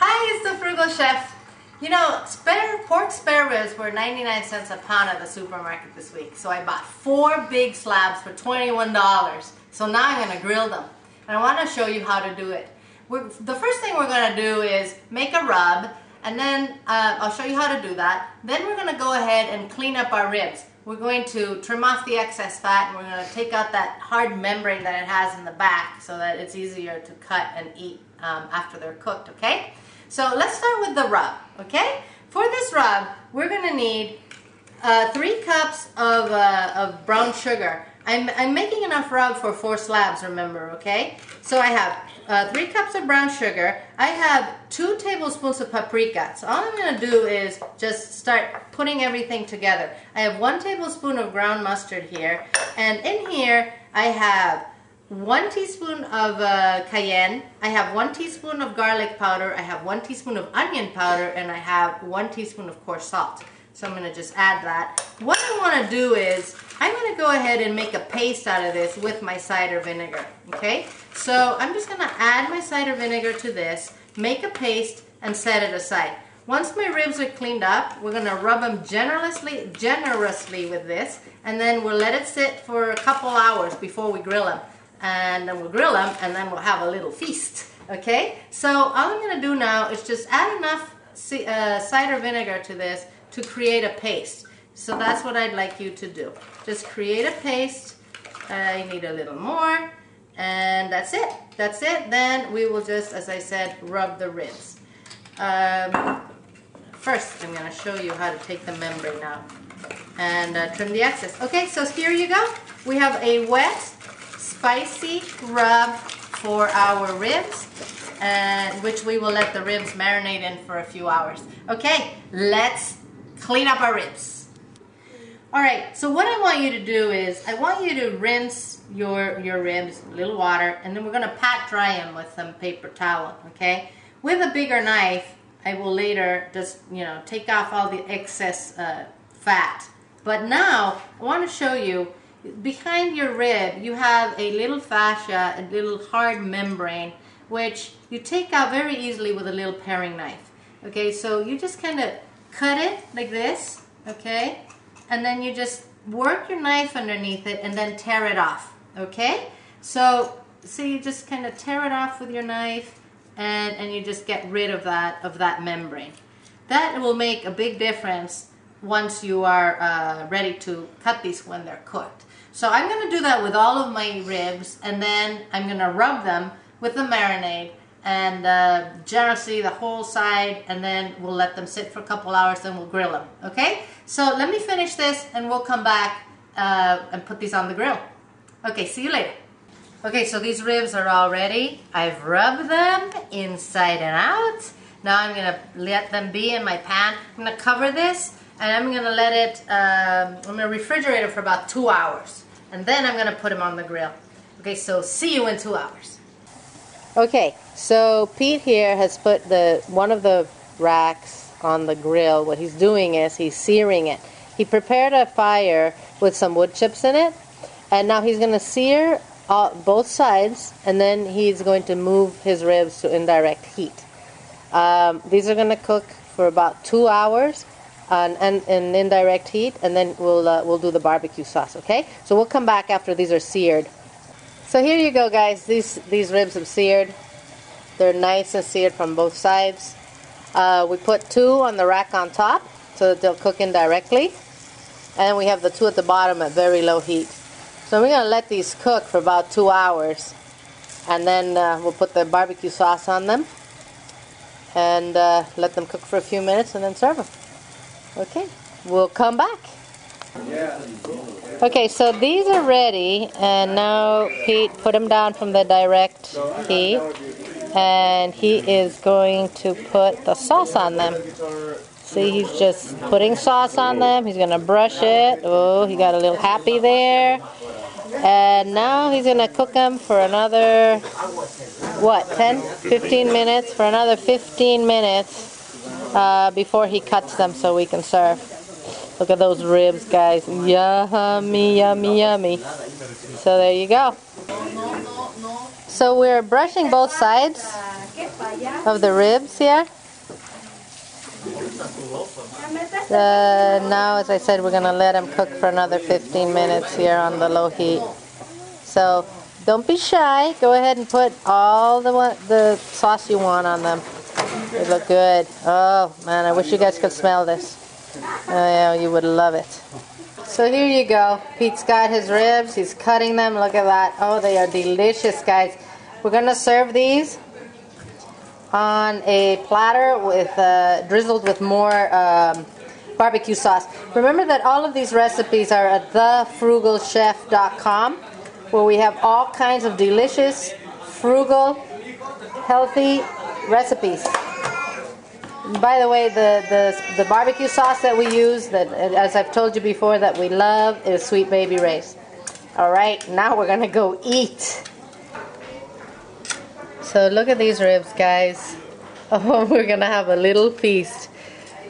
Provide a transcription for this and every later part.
Hi, it's the Frugal Chef. You know, pork spare ribs were 99 cents a pound at the supermarket this week. So I bought 4 big slabs for $21. So now I'm going to grill them. And I want to show you how to do it. The first thing we're going to do is make a rub. And then I'll show you how to do that. Then we're going to go ahead and clean up our ribs. We're going to trim off the excess fat, and we're going to take out that hard membrane that it has in the back so that it's easier to cut and eat after they're cooked, okay? So let's start with the rub, okay? For this rub, we're going to need 3 cups of brown sugar. I'm making enough rub for 4 slabs, remember, okay? So I have 3 cups of brown sugar. I have 2 tablespoons of paprika. So all I'm going to do is just start putting everything together. I have 1 tablespoon of ground mustard here. And in here, I have 1 teaspoon of cayenne. I have 1 teaspoon of garlic powder. I have 1 teaspoon of onion powder. And I have 1 teaspoon of coarse salt. So I'm going to just add that. What I want to do is, I'm going to go ahead and make a paste out of this with my cider vinegar, okay? So I'm just going to add my cider vinegar to this, make a paste, and set it aside. Once my ribs are cleaned up, we're going to rub them generously with this, and then we'll let it sit for a couple hours before we grill them. And then we'll grill them, and then we'll have a little feast, okay? So all I'm going to do now is just add enough cider vinegar to this to create a paste. So that's what I'd like you to do. Just create a paste. I need a little more. And that's it. That's it. Then we will just, as I said, rub the ribs. First, I'm going to show you how to take the membrane out and trim the excess. Okay, so here you go. We have a wet, spicy rub for our ribs, which we will let the ribs marinate in for a few hours. Okay, let's clean up our ribs. Alright, so what I want you to do is, I want you to rinse your ribs, a little water, and then we're going to pat dry them with some paper towel, okay? With a bigger knife, I will later just, take off all the excess fat. But now, I want to show you, behind your rib, you have a little fascia, a little hard membrane, which you take out very easily with a little paring knife. Okay, so you just kind of cut it like this, okay? And then you just work your knife underneath it and then tear it off, okay? So you just kind of tear it off with your knife and you just get rid of that membrane. That will make a big difference once you are ready to cut these when they're cooked. So I'm going to do that with all of my ribs, and then I'm going to rub them with the marinade and generously the whole side, and then we'll let them sit for a couple hours, then we'll grill them, okay? So let me finish this and we'll come back and put these on the grill. Okay, see you later. Okay, so these ribs are all ready. I've rubbed them inside and out. Now I'm gonna let them be in my pan. I'm gonna cover this and I'm gonna let it, I'm gonna refrigerate it for about 2 hours. And then I'm gonna put them on the grill. Okay, so see you in 2 hours. Okay, so Pete here has put one of the racks on the grill. What he's doing is he's searing it. He prepared a fire with some wood chips in it, and now he's going to sear both sides, and then he's going to move his ribs to indirect heat. These are going to cook for about 2 hours in indirect heat, and then we'll do the barbecue sauce, okay? So we'll come back after these are seared. So here you go, guys. These ribs have seared. They're nice and seared from both sides. We put 2 on the rack on top so that they'll cook indirectly. And we have the 2 at the bottom at very low heat. So we're going to let these cook for about 2 hours. And then we'll put the barbecue sauce on them. And let them cook for a few minutes and then serve them. Okay, we'll come back. Okay, so these are ready. And now Pete put them down from the direct heat. And he is going to put the sauce on them. See, he's just putting sauce on them. He's going to brush it. Oh, he got a little happy there. And now he's going to cook them for another, 10, 15 minutes? For another 15 minutes before he cuts them so we can serve. Look at those ribs, guys. Yummy, yummy, yummy. So there you go. So we're brushing both sides of the ribs here. Now, as I said, we're going to let them cook for another 15 minutes here on the low heat. So don't be shy. Go ahead and put all the sauce you want on them. They look good. Oh man, I wish you guys could smell this. Oh yeah, you would love it. So here you go. Pete's got his ribs. He's cutting them. Look at that. Oh, they are delicious, guys. We're going to serve these on a platter with drizzled with more barbecue sauce. Remember that all of these recipes are at thefrugalchef.com, where we have all kinds of delicious, frugal, healthy recipes. By the way, the barbecue sauce that we use, that as I've told you before, that we love, is Sweet Baby Ray's. All right, now we're gonna go eat. So look at these ribs, guys. Oh, we're gonna have a little feast.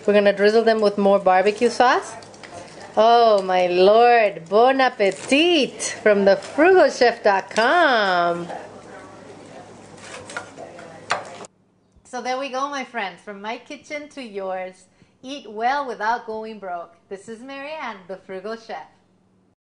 We're gonna drizzle them with more barbecue sauce. Oh my Lord, bon appetit from thefrugalchef.com. So there we go, my friends, from my kitchen to yours. Eat well without going broke. This is Marianne, the Frugal Chef.